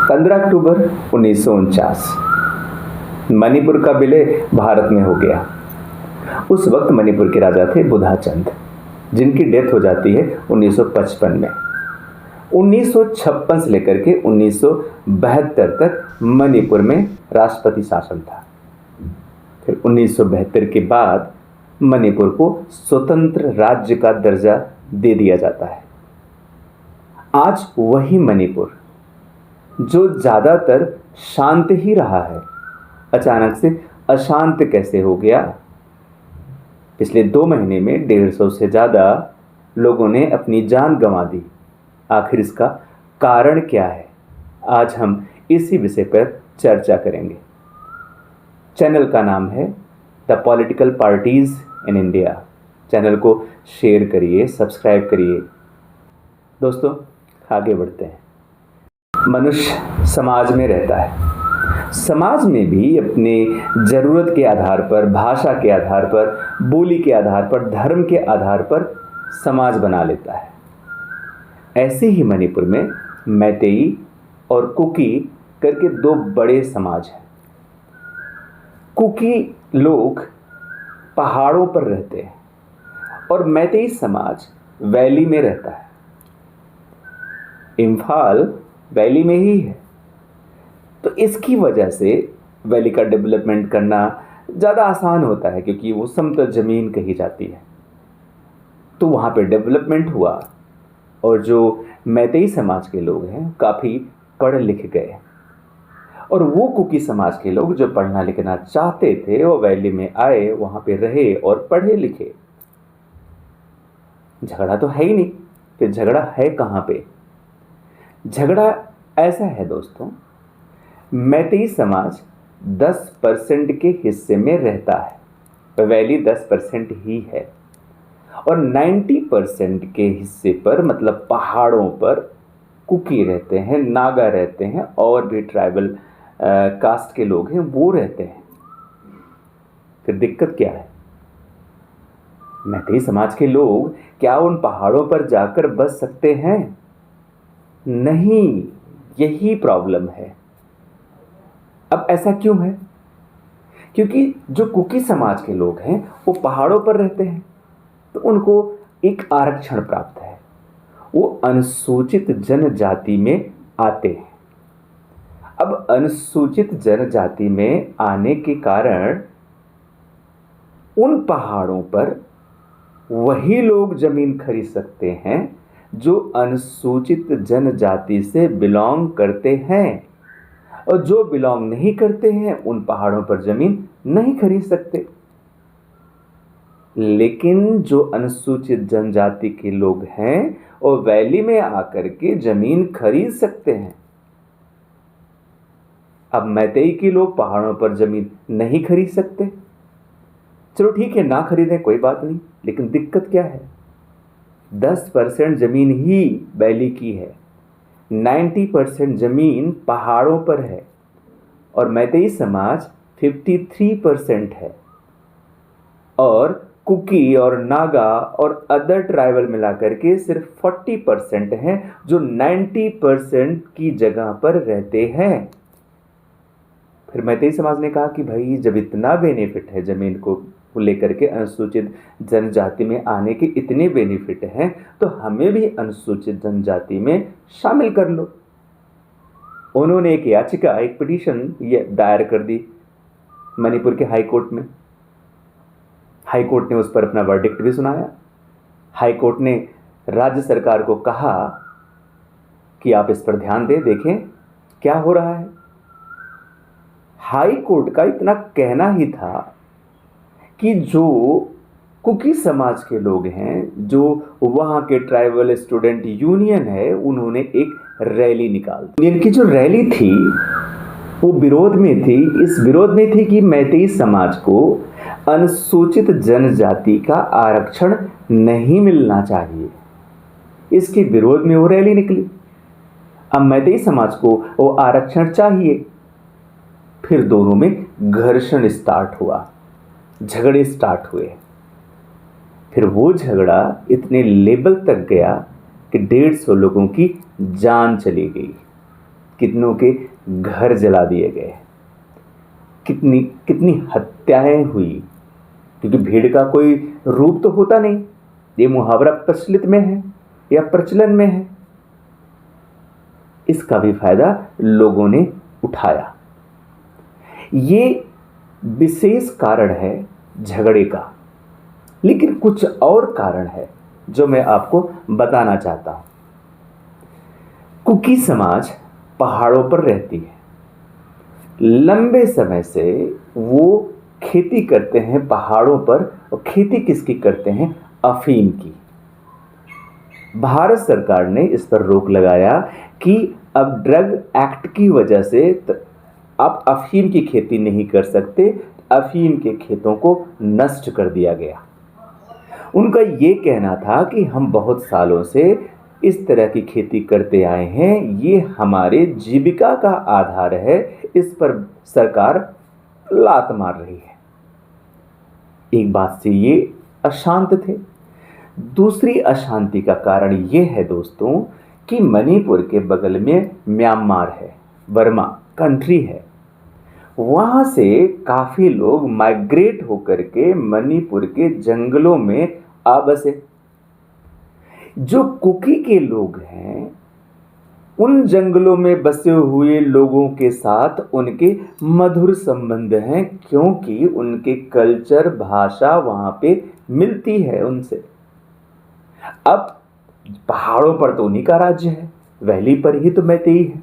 15 अक्टूबर 1949 मणिपुर का विलय भारत में हो गया। उस वक्त मणिपुर के राजा थे बुधा चंद, जिनकी डेथ हो जाती है 1955 में। 1956 से लेकर के 1972 तक मणिपुर में राष्ट्रपति शासन था। फिर 1972 के बाद मणिपुर को स्वतंत्र राज्य का दर्जा दे दिया जाता है। आज वही मणिपुर जो ज़्यादातर शांत ही रहा है, अचानक से अशांत कैसे हो गया। पिछले 2 महीने में 150 से ज़्यादा लोगों ने अपनी जान गंवा दी। आखिर इसका कारण क्या है, आज हम इसी विषय पर चर्चा करेंगे। चैनल का नाम है the political parties in India. Channel को शेयर करिए, सब्सक्राइब करिए। दोस्तों, आगे बढ़ते हैं। मनुष्य समाज में रहता है। समाज में भी अपने ज़रूरत के आधार पर, भाषा के आधार पर, बोली के आधार पर, धर्म के आधार पर समाज बना लेता है। ऐसे ही मणिपुर में मैतेई और कुकी करके 2 बड़े समाज हैं। कुकी लोग पहाड़ों पर रहते हैं और मैतेई समाज वैली में रहता है। इम्फाल वैली में ही है, तो इसकी वजह से वैली का डेवलपमेंट करना ज़्यादा आसान होता है, क्योंकि वो समतल ज़मीन कही जाती है। तो वहाँ पे डेवलपमेंट हुआ और जो मैतेई समाज के लोग हैं काफ़ी पढ़ लिख गए, और वो कुकी समाज के लोग जो पढ़ना लिखना चाहते थे वो वैली में आए, वहाँ पे रहे और पढ़े लिखे। झगड़ा तो है ही नहीं, फिर झगड़ा है कहाँ पे? झगड़ा ऐसा है दोस्तों, मैतेई समाज 10% के हिस्से में रहता है, वैली 10% ही है, और 90% के हिस्से पर, मतलब पहाड़ों पर, कुकी रहते हैं, नागा रहते हैं, और भी ट्राइबल कास्ट के लोग हैं वो रहते हैं। फिर दिक्कत क्या है? मैतेई समाज के लोग क्या उन पहाड़ों पर जाकर बस सकते हैं? नहीं, यही प्रॉब्लम है। अब ऐसा क्यों है? क्योंकि जो कुकी समाज के लोग हैं वो पहाड़ों पर रहते हैं, तो उनको एक आरक्षण प्राप्त है, वो अनुसूचित जनजाति में आते हैं। अब अनुसूचित जनजाति में आने के कारण उन पहाड़ों पर वही लोग जमीन खरीद सकते हैं जो अनुसूचित जनजाति से बिलोंग करते हैं, और जो बिलोंग नहीं करते हैं उन पहाड़ों पर जमीन नहीं खरीद सकते। लेकिन जो अनुसूचित जनजाति के लोग हैं वो वैली में आकर के जमीन खरीद सकते हैं। अब मैतेई के लोग पहाड़ों पर जमीन नहीं खरीद सकते। चलो ठीक है, ना खरीदें, कोई बात नहीं, लेकिन दिक्कत क्या है? 10% जमीन ही वैली की है, 90% जमीन पहाड़ों पर है, और मैतेई समाज 53% है, और कुकी और नागा और अदर ट्राइबल मिलाकर के सिर्फ 40% हैं जो 90% की जगह पर रहते हैं। फिर मैतेई समाज ने कहा कि भाई, जब इतना बेनिफिट है जमीन को लेकर के, अनुसूचित जनजाति में आने के इतने बेनिफिट हैं, तो हमें भी अनुसूचित जनजाति में शामिल कर लो। उन्होंने एक याचिका, एक पिटीशन दायर कर दी मणिपुर के हाई कोर्ट में। हाई कोर्ट ने उस पर अपना वर्डिक्ट भी सुनाया। हाई कोर्ट ने राज्य सरकार को कहा कि आप इस पर ध्यान दें, देखें क्या हो रहा है। हाई कोर्ट का इतना कहना ही था कि जो कुकी समाज के लोग हैं, जो वहाँ के ट्राइबल स्टूडेंट यूनियन है, उन्होंने एक रैली निकाल दी। इनकी जो रैली थी वो विरोध में थी, इस विरोध में थी कि मैतेई समाज को अनुसूचित जनजाति का आरक्षण नहीं मिलना चाहिए। इसके विरोध में वो रैली निकली। अब मैतेई समाज को वो आरक्षण चाहिए। फिर दोनों में घर्षण स्टार्ट हुआ, झगड़े स्टार्ट हुए। फिर वो झगड़ा इतने लेवल तक गया कि 150 लोगों की जान चली गई। कितनों के घर जला दिए गए, कितनी कितनी हत्याएं हुई, क्योंकि भीड़ का कोई रूप तो होता नहीं। ये मुहावरा प्रचलित में है या प्रचलन में है, इसका भी फायदा लोगों ने उठाया। ये विशेष कारण है झगड़े का, लेकिन कुछ और कारण है जो मैं आपको बताना चाहता हूं। कुकी समाज पहाड़ों पर रहती है, लंबे समय से वो खेती करते हैं पहाड़ों पर। और खेती किसकी करते हैं? अफीम की। भारत सरकार ने इस पर रोक लगाया कि अब ड्रग एक्ट की वजह से आप अफीम की खेती नहीं कर सकते। अफीम के खेतों को नष्ट कर दिया गया। उनका ये कहना था कि हम बहुत सालों से इस तरह की खेती करते आए हैं, ये हमारे जीविका का आधार है, इस पर सरकार लात मार रही है। एक बात से ये अशांत थे। दूसरी अशांति का कारण ये है दोस्तों कि मणिपुर के बगल में म्यांमार है, बर्मा कंट्री है। वहां से काफी लोग माइग्रेट होकर के मणिपुर के जंगलों में आ बसे। जो कुकी के लोग हैं, उन जंगलों में बसे हुए लोगों के साथ उनके मधुर संबंध हैं, क्योंकि उनके कल्चर भाषा वहां पे मिलती है उनसे। अब पहाड़ों पर तो उन्हीं का राज्य है, वैली पर ही तो मैतेई है।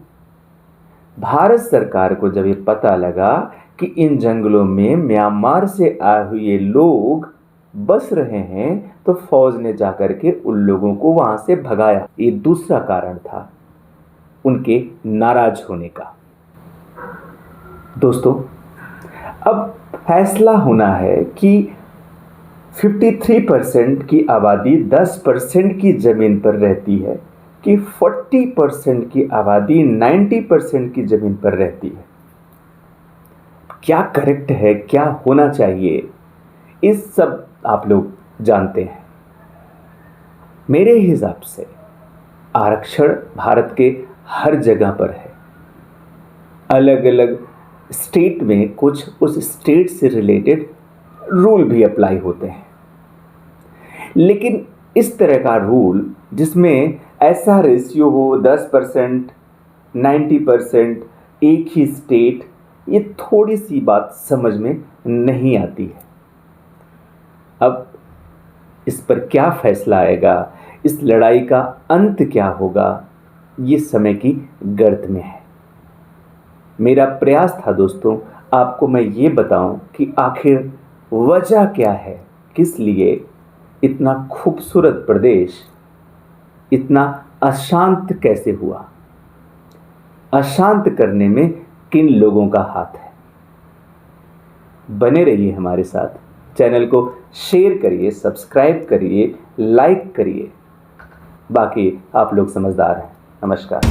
भारत सरकार को जब ये पता लगा कि इन जंगलों में म्यांमार से आए हुए लोग बस रहे हैं, तो फौज ने जाकर के उन लोगों को वहां से भगाया। ये दूसरा कारण था उनके नाराज होने का। दोस्तों, अब फैसला होना है कि 53% की आबादी 10% की जमीन पर रहती है कि 40% की आबादी 90% की जमीन पर रहती है। क्या करेक्ट है, क्या होना चाहिए, इस सब आप लोग जानते हैं। मेरे हिसाब से आरक्षण भारत के हर जगह पर है। अलग अलग स्टेट में कुछ उस स्टेट से रिलेटेड रूल भी अप्लाई होते हैं, लेकिन इस तरह का रूल जिसमें ऐसा रेशियो हो 10%, 90%, एक ही स्टेट, ये थोड़ी सी बात समझ में नहीं आती है। अब इस पर क्या फैसला आएगा, इस लड़ाई का अंत क्या होगा, ये समय की गर्त में है। मेरा प्रयास था दोस्तों, आपको मैं ये बताऊं कि आखिर वजह क्या है, किस लिए इतना खूबसूरत प्रदेश इतना अशांत कैसे हुआ, अशांत करने में किन लोगों का हाथ है। बने रहिए हमारे साथ, चैनल को शेयर करिए, सब्सक्राइब करिए, लाइक करिए। बाकी आप लोग समझदार हैं। नमस्कार।